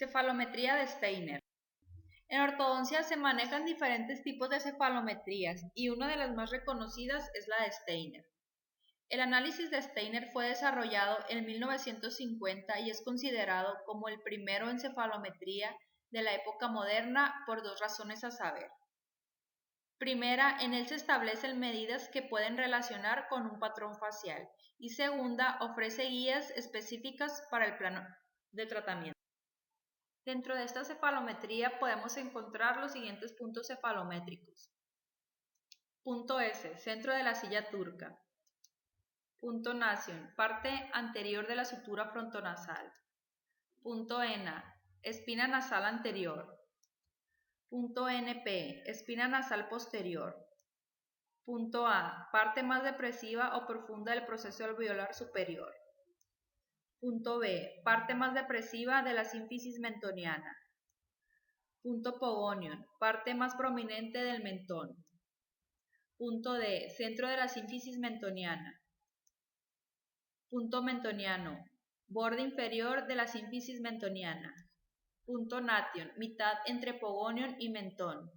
Cefalometría de Steiner. En ortodoncia se manejan diferentes tipos de cefalometrías y una de las más reconocidas es la de Steiner. El análisis de Steiner fue desarrollado en 1950 y es considerado como el primero en cefalometría de la época moderna por dos razones a saber. Primera, en él se establecen medidas que pueden relacionar con un patrón facial y segunda, ofrece guías específicas para el plano de tratamiento. Dentro de esta cefalometría podemos encontrar los siguientes puntos cefalométricos. Punto S, centro de la silla turca. Punto Nation, parte anterior de la sutura frontonasal. Punto N, espina nasal anterior. Punto NP, espina nasal posterior. Punto A, parte más depresiva o profunda del proceso alveolar superior. Punto B, parte más depresiva de la sínfisis mentoniana. Punto Pogonion, parte más prominente del mentón. Punto D, centro de la sínfisis mentoniana. Punto mentoniano, borde inferior de la sínfisis mentoniana. Punto Nation, mitad entre Pogonion y mentón.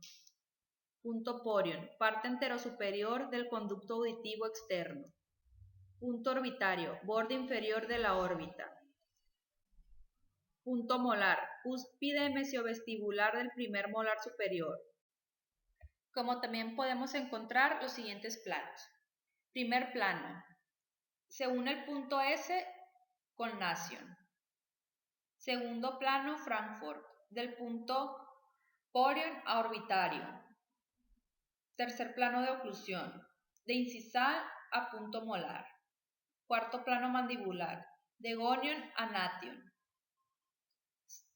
Punto Porion, parte enterosuperior del conducto auditivo externo. Punto orbitario, borde inferior de la órbita. Punto molar, cúspide mesiovestibular del primer molar superior. Como también podemos encontrar los siguientes planos. Primer plano, se une el punto S con Nation. Segundo plano, Frankfurt, del punto Porion a orbitario. Tercer plano de oclusión, de incisal a punto molar. Cuarto plano mandibular, de Gonion a Nation.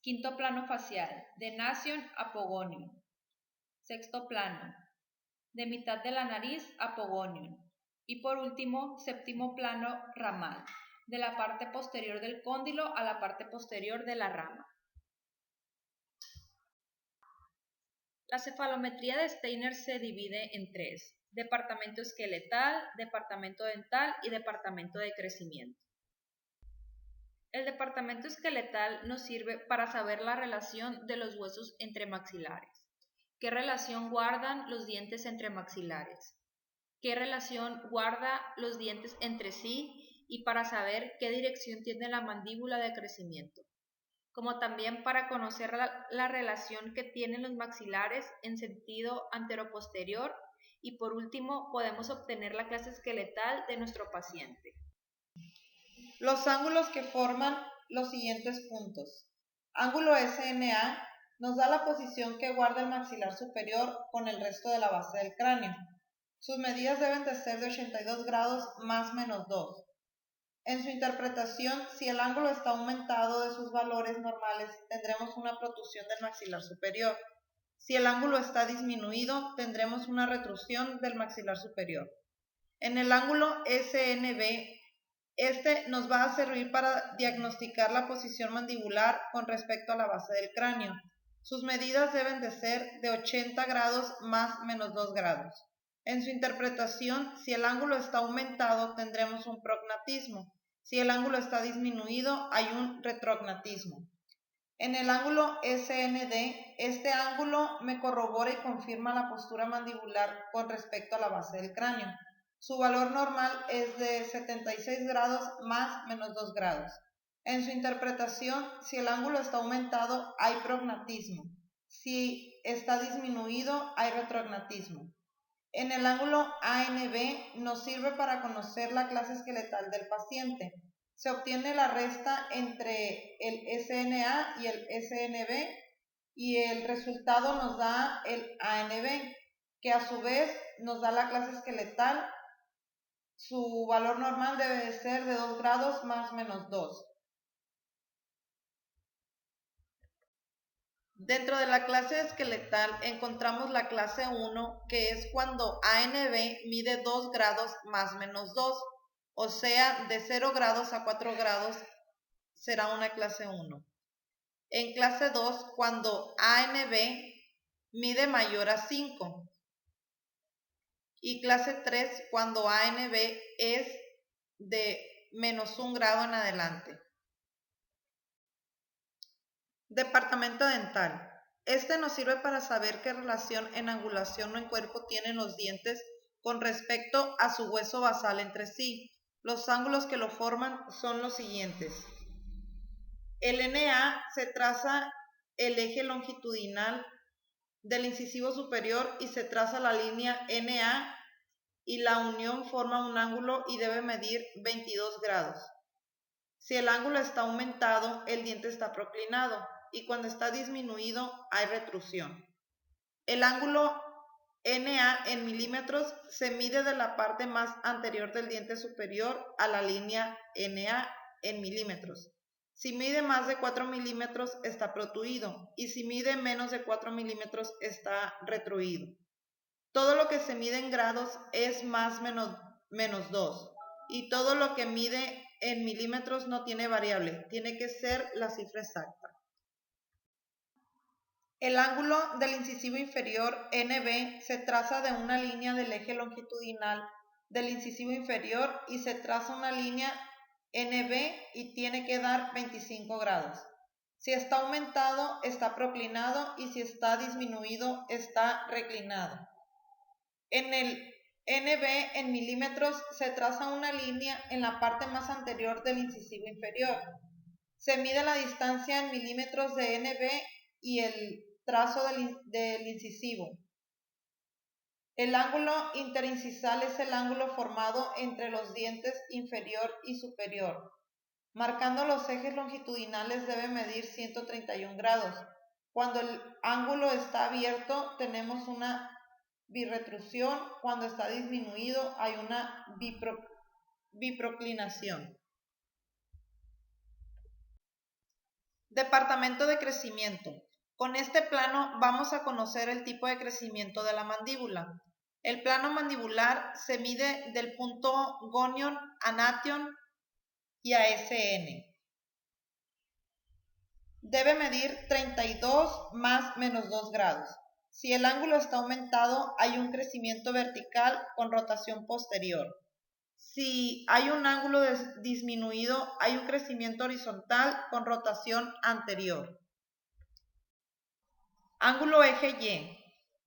Quinto plano facial, de Nation a Pogonion. Sexto plano, de mitad de la nariz a Pogonion. Y por último, séptimo plano ramal, de la parte posterior del cóndilo a la parte posterior de la rama. La cefalometría de Steiner se divide en tres: departamento esqueletal, departamento dental y departamento de crecimiento. El departamento esqueletal nos sirve para saber la relación de los huesos entremaxilares. ¿Qué relación guardan los dientes entremaxilares? ¿Qué relación guarda los dientes entre sí? Y para saber qué dirección tiene la mandíbula de crecimiento. Como también para conocer la relación que tienen los maxilares en sentido anteroposterior. Y por último, podemos obtener la clase esqueletal de nuestro paciente. Los ángulos que forman los siguientes puntos. Ángulo SMA nos da la posición que guarda el maxilar superior con el resto de la base del cráneo. Sus medidas deben de ser de 82 grados más menos 2. En su interpretación, si el ángulo está aumentado de sus valores normales, tendremos una protrusión del maxilar superior. Si el ángulo está disminuido, tendremos una retrusión del maxilar superior. En el ángulo SNB, este nos va a servir para diagnosticar la posición mandibular con respecto a la base del cráneo. Sus medidas deben de ser de 80 grados más menos 2 grados. En su interpretación, si el ángulo está aumentado, tendremos un prognatismo. Si el ángulo está disminuido, hay un retrognatismo. En el ángulo SND, este ángulo me corrobora y confirma la postura mandibular con respecto a la base del cráneo. Su valor normal es de 76 grados más menos 2 grados. En su interpretación, si el ángulo está aumentado, hay prognatismo. Si está disminuido, hay retrognatismo. En el ángulo ANB nos sirve para conocer la clase esqueletal del paciente. Se obtiene la resta entre el SNA y el SNB y el resultado nos da el ANB, que a su vez nos da la clase esqueletal. Su valor normal debe de ser de 2 grados más menos 2. Dentro de la clase esqueletal encontramos la clase 1, que es cuando ANB mide 2 grados más menos 2, o sea, de 0 grados a 4 grados será una clase 1. En clase 2, cuando ANB mide mayor a 5. Y clase 3, cuando ANB es de menos 1 grado en adelante. Departamento dental. Este nos sirve para saber qué relación en angulación o en cuerpo tienen los dientes con respecto a su hueso basal entre sí. Los ángulos que lo forman son los siguientes. El NA se traza el eje longitudinal del incisivo superior y se traza la línea NA y la unión forma un ángulo y debe medir 22 grados. Si el ángulo está aumentado, el diente está proclinado y cuando está disminuido hay retrusión. El ángulo NA en milímetros se mide de la parte más anterior del diente superior a la línea NA en milímetros. Si mide más de 4 milímetros está protruido y si mide menos de 4 milímetros está retruido. Todo lo que se mide en grados es más menos 2 y todo lo que mide en milímetros no tiene variable, tiene que ser la cifra exacta. El ángulo del incisivo inferior NB se traza de una línea del eje longitudinal del incisivo inferior y se traza una línea NB y tiene que dar 25 grados. Si está aumentado, está proclinado y si está disminuido, está reclinado. En el NB en milímetros se traza una línea en la parte más anterior del incisivo inferior. Se mide la distancia en milímetros de NB y el trazo del incisivo. El ángulo interincisal es el ángulo formado entre los dientes inferior y superior. Marcando los ejes longitudinales debe medir 131 grados. Cuando el ángulo está abierto tenemos una birretrusión, cuando está disminuido hay una biproclinación. Departamento de crecimiento. Con este plano vamos a conocer el tipo de crecimiento de la mandíbula. El plano mandibular se mide del punto gonion a nation y a SN. Debe medir 32 más menos 2 grados. Si el ángulo está aumentado, hay un crecimiento vertical con rotación posterior. Si hay un ángulo disminuido, hay un crecimiento horizontal con rotación anterior. Ángulo eje Y.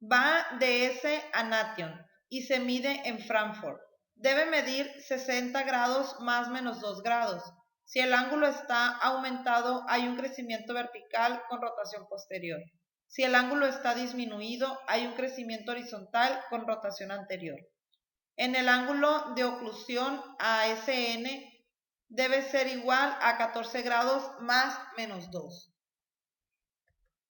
Va de S a nation y se mide en Frankfurt. Debe medir 60 grados más menos 2 grados. Si el ángulo está aumentado, hay un crecimiento vertical con rotación posterior. Si el ángulo está disminuido, hay un crecimiento horizontal con rotación anterior. En el ángulo de oclusión a SN debe ser igual a 14 grados más menos 2.